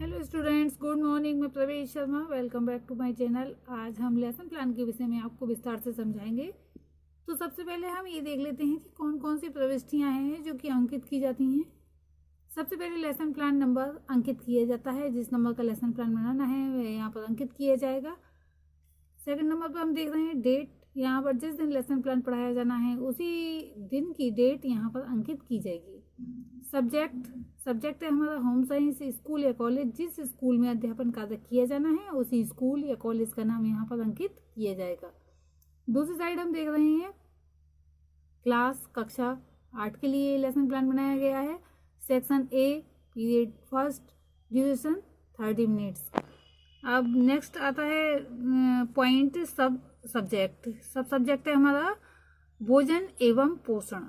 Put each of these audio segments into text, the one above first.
Hello students, good morning. मैं Pravesh Sharma, welcome back to my channel. आज हम लेसन प्लान के विषय में आपको विस्तार से समझाएंगे। तो सबसे पहले हम ये देख लेते हैं कि कौन कौन सी प्रविष्टियां हैं जो कि अंकित की जाती हैं। सबसे पहले लेसन प्लान नंबर अंकित किया जाता है। जिस नंबर का लेसन प्लान बनाना है वह यहाँ पर अंकित किया जाएगा। सेकंड नंबर पर हम देख रहे हैं डेट। यहाँ पर जिस दिन लेसन प्लान पढ़ाया जाना है उसी दिन की डेट यहाँ पर अंकित की जाएगी। सब्जेक्ट है हमारा होम साइंस। स्कूल या कॉलेज, जिस स्कूल में अध्यापन कार्य किया जाना है उसी स्कूल या कॉलेज का नाम यहाँ पर अंकित किया जाएगा। दूसरी साइड हम देख रहे हैं क्लास, कक्षा 8 के लिए लेसन प्लान बनाया गया है। Section A, period first, duration 30 minutes. अब नेक्स्ट आता है पॉइंट सब सब्जेक्ट है हमारा भोजन एवं पोषण।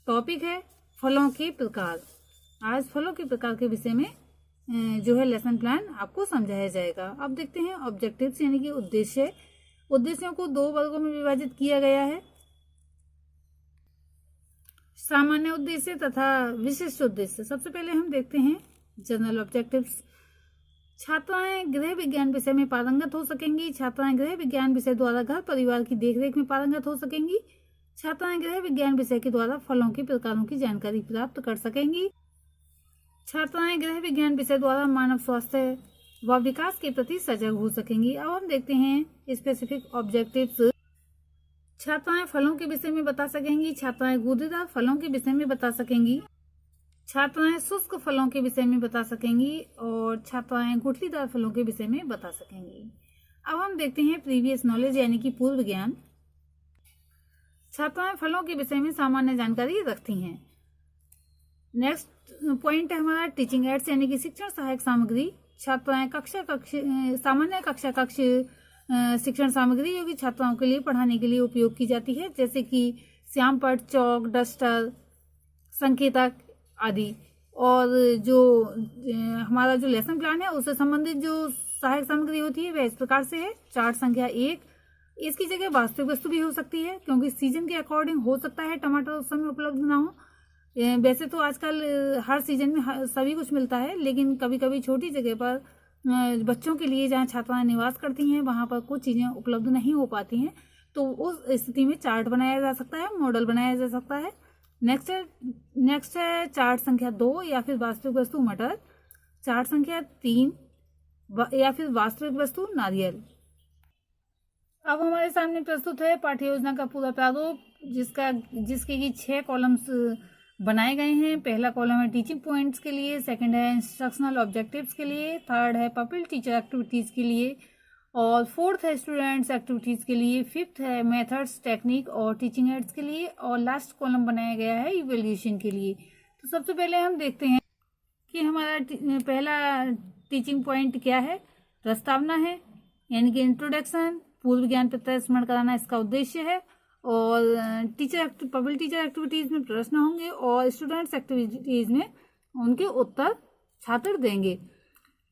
टॉपिक है फलों के प्रकार। आज फलों के प्रकार के विषय में जो है लेसन प्लान आपको समझाया जाएगा। अब देखते हैं ऑब्जेक्टिव्स यानी कि उद्देश्य। उद्देश्यों को 2 वर्गों में विभाजित किया गया है, सामान्य उद्देश्य तथा विशिष्ट उद्देश्य। सबसे पहले हम देखते हैं जनरल ऑब्जेक्टिव्स। छात्राएं गृह विज्ञान विषय में पारंगत हो सकेंगी। छात्राएं गृह विज्ञान विषय द्वारा घर परिवार की देखरेख में पारंगत हो सकेंगी। छात्राएं गृह विज्ञान विषय के द्वारा फलों के प्रकारों की जानकारी प्राप्त कर सकेंगी। छात्राएं गृह विज्ञान विषय द्वारा मानव स्वास्थ्य व विकास के प्रति सजग हो सकेंगी। अब हम देखते हैं स्पेसिफिक ऑब्जेक्टिव्स। छात्राएं फलों के विषय में बता सकेंगी। छात्राएं गूदेदार फलों के विषय में बता सकेंगी। छात्राएं शुष्क फलों के विषय में बता सकेंगी और छात्राएं गुठलीदार फलों के विषय में बता सकेंगी। अब हम देखते हैं प्रीवियस नॉलेज यानी कि पूर्व ज्ञान। छात्राएं फलों के विषय में सामान्य जानकारी रखती हैं। नेक्स्ट पॉइंट है हमारा टीचिंग एड्स यानी कि शिक्षण सहायक सामग्री। छात्राएं सामान्य कक्षा कक्ष शिक्षण सामग्री जो कि छात्राओं के लिए पढ़ाने के लिए उपयोग की जाती है, जैसे कि श्यामपट्ट, चौक, डस्टर, संकेतक आदि। और जो हमारा जो लेसन प्लान है उससे संबंधित जो सहायक सामग्री होती है वह इस प्रकार से है। चार्ट संख्या 1, इसकी जगह वास्तविक वस्तु भी हो सकती है, क्योंकि सीजन के अकॉर्डिंग हो सकता है टमाटर उस समय उपलब्ध ना हो। वैसे तो आजकल हर सीजन में सभी कुछ मिलता है, लेकिन कभी कभी छोटी जगह पर बच्चों के लिए जहाँ छात्राएं निवास करती हैं वहाँ पर कुछ चीज़ें उपलब्ध नहीं हो पाती हैं, तो उस स्थिति में चार्ट बनाया जा सकता है, मॉडल बनाया जा सकता है। नेक्स्ट है चार्ट संख्या 2 या फिर वास्तविक वस्तु मटर। चार्ट संख्या 3 या फिर वास्तविक वस्तु नारियल। अब हमारे सामने प्रस्तुत है पाठ्य योजना का पूरा प्रारूप, जिसके की 6 कॉलम्स बनाए गए हैं। पहला कॉलम है टीचिंग पॉइंट्स के लिए, सेकंड है इंस्ट्रक्शनल ऑब्जेक्टिव्स के लिए, थर्ड है पपिल टीचर एक्टिविटीज के लिए, और फोर्थ है स्टूडेंट्स एक्टिविटीज के लिए, फिफ्थ है मेथड्स, टेक्निक और टीचिंग एड्स के लिए, और लास्ट कॉलम बनाया गया है इवैल्यूएशन के लिए। तो सबसे पहले हम देखते हैं कि हमारा पहला टीचिंग पॉइंट क्या है। प्रस्तावना है यानी कि इंट्रोडक्शन, पूर्व ज्ञान प्रत्यय स्मरण कराना इसका उद्देश्य है। और पब्लिक टीचर एक्टिविटीज में प्रश्न होंगे और स्टूडेंट्स एक्टिविटीज में उनके उत्तर छात्र देंगे।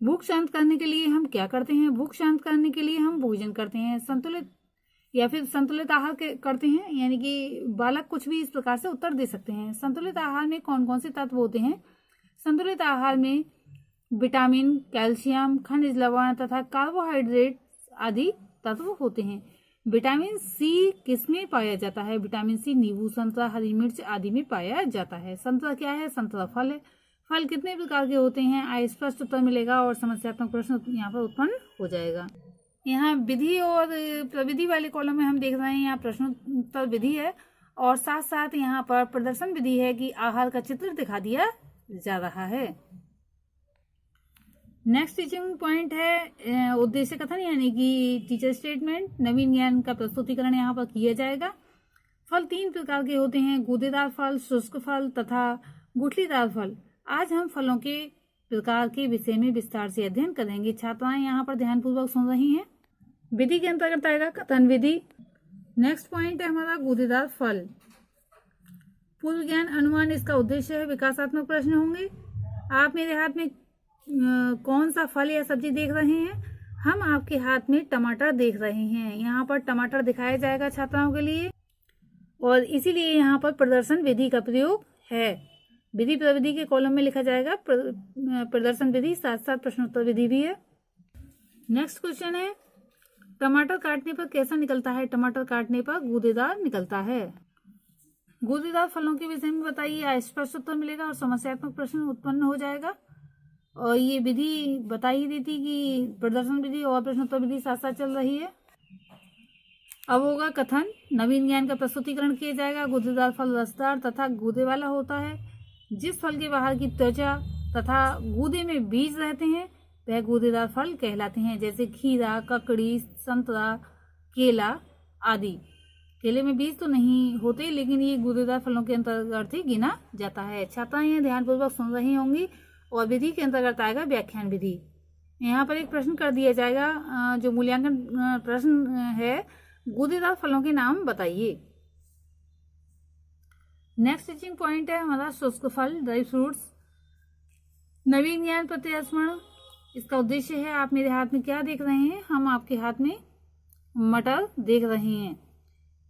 भूख शांत करने के लिए हम क्या करते हैं? भूख शांत करने के लिए हम भोजन करते हैं, संतुलित आहार करते हैं, यानी कि बालक कुछ भी इस प्रकार से उत्तर दे सकते हैं। संतुलित आहार में कौन कौन से तत्व होते हैं? संतुलित आहार में विटामिन, कैल्शियम, खनिज लवण तथा कार्बोहाइड्रेट आदि तत्व होते हैं। विटामिन सी किसमें पाया जाता है? विटामिन सी नींबू, संतरा, हरी मिर्च आदि में पाया जाता है। संतरा क्या है? संतरा फल है। फल कितने प्रकार के होते हैं? आय स्पष्ट उत्तर मिलेगा और समस्यात्मक प्रश्न यहाँ पर उत्पन्न हो जाएगा। यहाँ विधि और प्रविधि वाले कॉलम में हम देख रहे हैं यहाँ प्रश्नोत्तर विधि है और साथ साथ यहाँ पर प्रदर्शन विधि है कि आहार का चित्र दिखा दिया जा रहा है। नेक्स्ट टीचिंग पॉइंट है उद्देश्य कथन यानी कि टीचर स्टेटमेंट। नवीन ज्ञान का प्रस्तुतिकरण यहाँ पर किया जाएगा। फल 3 प्रकार के होते हैं, गूदेदार फल, शुष्क फल तथा गुठलीदार फल। आज हम फलों के प्रकार के विषय में विस्तार से अध्ययन करेंगे। छात्राएं यहाँ पर ध्यानपूर्वक सुन रही हैं। विधि के अंतर्गत आएगा कथन विधि। नेक्स्ट पॉइंट है हमारा गूदेदार फल। पूर्व ज्ञान अनुमान इसका उद्देश्य है। विकासात्मक प्रश्न होंगे। आप मेरे हाथ में कौन सा फल या सब्जी देख रहे हैं? हम आपके हाथ में टमाटर देख रहे हैं। यहाँ पर टमाटर दिखाया जाएगा छात्राओं के लिए और इसीलिए यहाँ पर प्रदर्शन विधि का प्रयोग है। विधि प्रविधि के कॉलम में लिखा जाएगा प्रदर्शन विधि, साथ साथ प्रश्नोत्तर विधि भी है। नेक्स्ट क्वेश्चन है, टमाटर काटने पर कैसा निकलता है? टमाटर काटने पर गूदेदार निकलता है। गूदेदार फलों के विषय में बताइए, स्पष्ट उत्तर मिलेगा और समस्यात्मक प्रश्न उत्पन्न हो जाएगा। और ये विधि बता ही देती कि प्रदर्शन विधि और प्रश्नोत्तर विधि साथ साथ चल रही है। अब होगा कथन, नवीन ज्ञान का प्रस्तुतिकरण किया जाएगा। गूदेदार फल रसदार तथा गूदे वाला होता है। जिस फल के बाहर की त्वचा तथा गूदे में बीज रहते हैं वह गूदेदार फल कहलाते हैं, जैसे खीरा, ककड़ी, संतरा, केला आदि। केले में बीज तो नहीं होते, लेकिन ये गूदेदार फलों के अंतर्गत ही गिना जाता है। छात्राएं यह ध्यानपूर्वक सुन रही होंगी और विधि के अंतर्गत आएगा व्याख्यान विधि। यहाँ पर एक प्रश्न कर दिया जाएगा, जो मूल्यांकन प्रश्न है, गूदेदार फलों के नाम बताइए। नेक्स्ट टीचिंग पॉइंट है हमारा शुष्क फल, ड्राई फ्रूट्स। नवीन ज्ञान प्रत्यस्मरण, इसका उद्देश्य है, आप मेरे हाथ में क्या देख रहे हैं? हम आपके हाथ में मटर देख रहे हैं।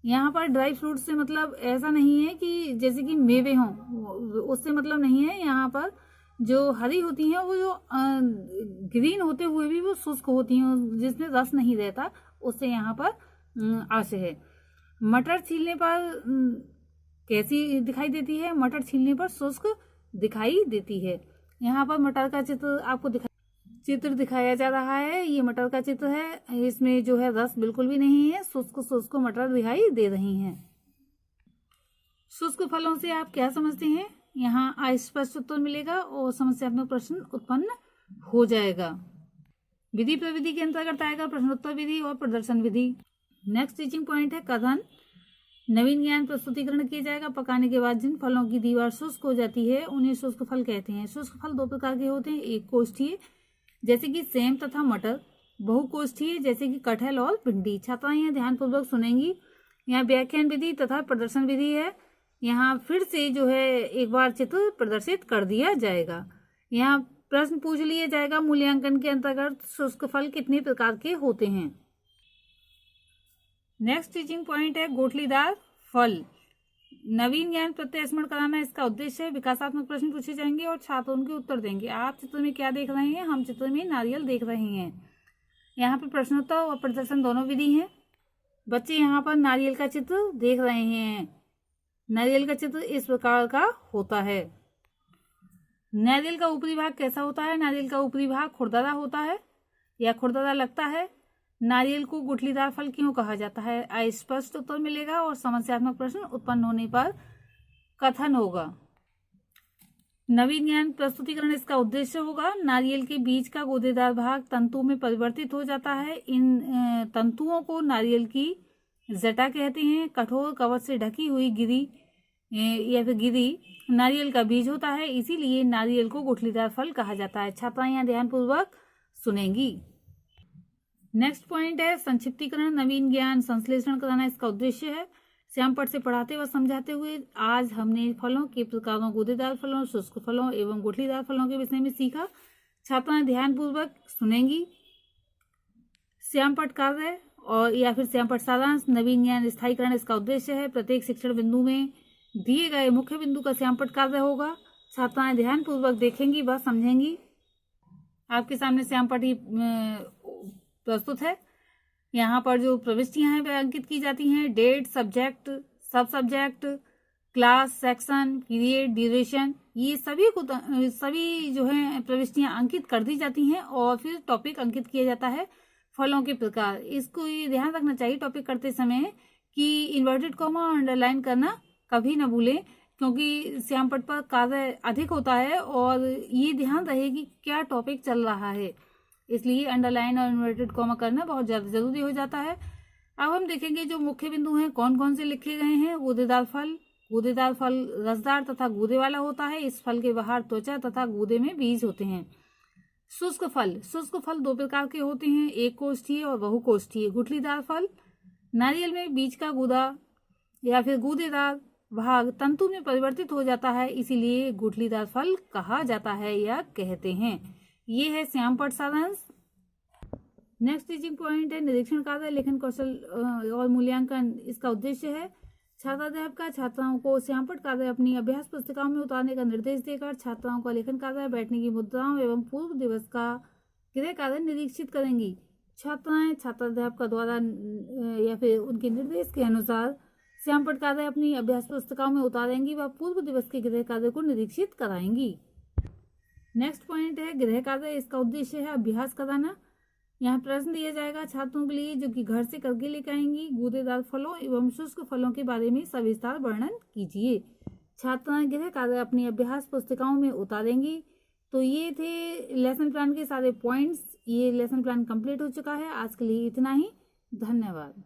यहाँ पर ड्राई फ्रूट से मतलब ऐसा नहीं है कि जैसे कि मेवे हों, उससे मतलब नहीं है। यहाँ पर जो हरी होती हैं वो जो ग्रीन होते हुए भी वो शुष्क होती हैं, जिसमें रस नहीं रहता, उससे यहाँ पर आशय है। मटर छीलने पर कैसी दिखाई देती है? मटर छीलने पर शुष्क दिखाई देती है। यहाँ पर मटर का चित्र आपको चित्र दिखाया जा रहा है। ये मटर का चित्र है, इसमें जो है रस बिल्कुल भी नहीं है, शुष्क शुष्क मटर दिखाई दे रही हैं। शुष्क फलों से आप क्या समझते हैं? यहाँ अस्पष्ट उत्तर मिलेगा और समस्यात्मक प्रश्न उत्पन्न हो जाएगा। विधि प्रविधि के अंतर्गत आएगा प्रश्नोत्तर विधि और प्रदर्शन विधि। नेक्स्ट टीचिंग पॉइंट है कथन, नवीन ज्ञान प्रस्तुतिकरण किया जाएगा। पकाने के बाद जिन फलों की दीवार शुष्क हो जाती है उन्हें शुष्क फल कहते हैं। शुष्क फल दो प्रकार के होते हैं, एक कोष्ठीय जैसे कि सेम तथा मटर, बहुकोष्ठीय जैसे कि कटहल और भिंडी। छात्राएं यहाँ ध्यानपूर्वक सुनेंगी। यहाँ व्याख्यान विधि तथा प्रदर्शन विधि है। यहाँ फिर से जो है एक बार चित्र प्रदर्शित कर दिया जाएगा। यहाँ प्रश्न पूछ लिया जाएगा, मूल्यांकन के अंतर्गत शुष्क फल कितने प्रकार के होते हैं। नेक्स्ट टीचिंग पॉइंट है गोठलीदार फल। नवीन ज्ञान प्रत्यस्मरण कराना इसका उद्देश्य है। विकासात्मक प्रश्न पूछे जाएंगे और छात्र उनके उत्तर देंगे। आप चित्र में क्या देख रहे हैं? हम चित्र में नारियल देख रहे हैं। यहाँ पर प्रश्नोत्तर और प्रदर्शन दोनों विधि हैं। बच्चे यहाँ पर नारियल का चित्र देख रहे हैं। नारियल का चित्र इस प्रकार का होता है। नारियल का ऊपरी भाग कैसा होता है? नारियल का ऊपरी भाग खुरदरा होता है या खुरदरा लगता है। नारियल को गुठलीदार फल क्यों कहा जाता है? अस्पष्ट उत्तर मिलेगा और समस्यात्मक प्रश्न उत्पन्न होने पर कथन होगा। नवीन ज्ञान प्रस्तुतिकरण इसका उद्देश्य होगा। नारियल के बीज का गूदेदार भाग तंतु में परिवर्तित हो जाता है। इन तंतुओं को नारियल की जटा कहते हैं। कठोर कवच से ढकी हुई गिरी या फिर गिरी नारियल का बीज होता है, इसीलिए नारियल को गुठलीदार फल कहा जाता है। छात्राएं यहाँ ध्यानपूर्वक सुनेंगी। नेक्स्ट पॉइंट है संक्षिप्तीकरण। नवीन ज्ञान संश्लेषण कराना इसका उद्देश्य है। श्यामपट से पढ़ाते व समझाते हुए आज हमने फलों के प्रकारों, गूदेदार फलों, शुष्क फलों एवं गुठलीदार फलों के विषय में सीखा। छात्राएं ध्यानपूर्वक सुनेंगी। श्यामपट कार्य और या फिर श्यामपट सारांश। नवीन ज्ञान स्थायीकरण इसका उद्देश्य है। प्रत्येक शिक्षण बिंदु में दिए गए मुख्य बिंदु का श्यामपट कार्य होगा। छात्राएं ध्यानपूर्वक देखेंगी व समझेंगी। आपके सामने श्यामपट ही प्रस्तुत है। यहाँ पर जो प्रविष्टियां हैं वह अंकित की जाती हैं। डेट, सब्जेक्ट, सब subject, class, section, period, duration, ये सभी जो है प्रविष्टियां अंकित कर दी जाती हैं और फिर टॉपिक अंकित किया जाता है। फलों के प्रकार, इसको ये ध्यान रखना चाहिए टॉपिक करते समय कि इन्वर्टेड कॉमा और अंडरलाइन करना कभी न भूलें, क्योंकि श्यामपट पर कार्य अधिक होता है और ये ध्यान रहे कि क्या टॉपिक चल रहा है, इसलिए अंडरलाइन और इन्वर्टेड कॉमा करना बहुत ज्यादा जरूरी हो जाता है। अब हम देखेंगे जो मुख्य बिंदु हैं कौन कौन से लिखे गए हैं। गूदेदार फल रसदार तथा गूदे वाला होता है। इस फल के बाहर त्वचा तथा गूदे में बीज होते हैं। शुष्क फल दो प्रकार के होते हैं, एक कोष्ठीय और बहुकोष्ठीय। गुठलीदार फल, नारियल में बीज का गूदा या फिर गूदेदार भाग तंतु में परिवर्तित हो जाता है, इसीलिए गुठलीदार फल कहा जाता है या कहते हैं। ये है श्यामपट सारांश। नेक्स्ट टीचिंग पॉइंट है निरीक्षण कार्य, लेखन कौशल और मूल्यांकन इसका उद्देश्य है। छात्राध्यापिका छात्राओं को श्यामपट्ट कार्य अपनी अभ्यास पुस्तिकाओं में उतारने का निर्देश देकर छात्राओं का लेखन कार्य, बैठने की मुद्राओं एवं पूर्व दिवस का गृह कार्य निरीक्षित करेंगी। छात्राएं छात्राध्यापिका द्वारा या फिर उनके निर्देश के अनुसार श्यामपट्ट कार्य अपनी अभ्यास पुस्तिकाओं में उतारेंगी व पूर्व दिवस के गृह कार्य को निरीक्षित कराएंगी। नेक्स्ट पॉइंट है गृह कार्य। इसका उद्देश्य है अभ्यास कराना। यहाँ प्रश्न दिया जाएगा छात्रों के लिए जो कि घर से करके लेकर आएंगी। गूदेदार फलों एवं शुष्क फलों के बारे में सविस्तार वर्णन कीजिए। छात्राएं गृह कार्य अपनी अभ्यास पुस्तिकाओं में उतारेंगी। तो ये थे लेसन प्लान के सारे पॉइंट्स। ये लेसन प्लान कंप्लीट हो चुका है। आज के लिए इतना ही। धन्यवाद।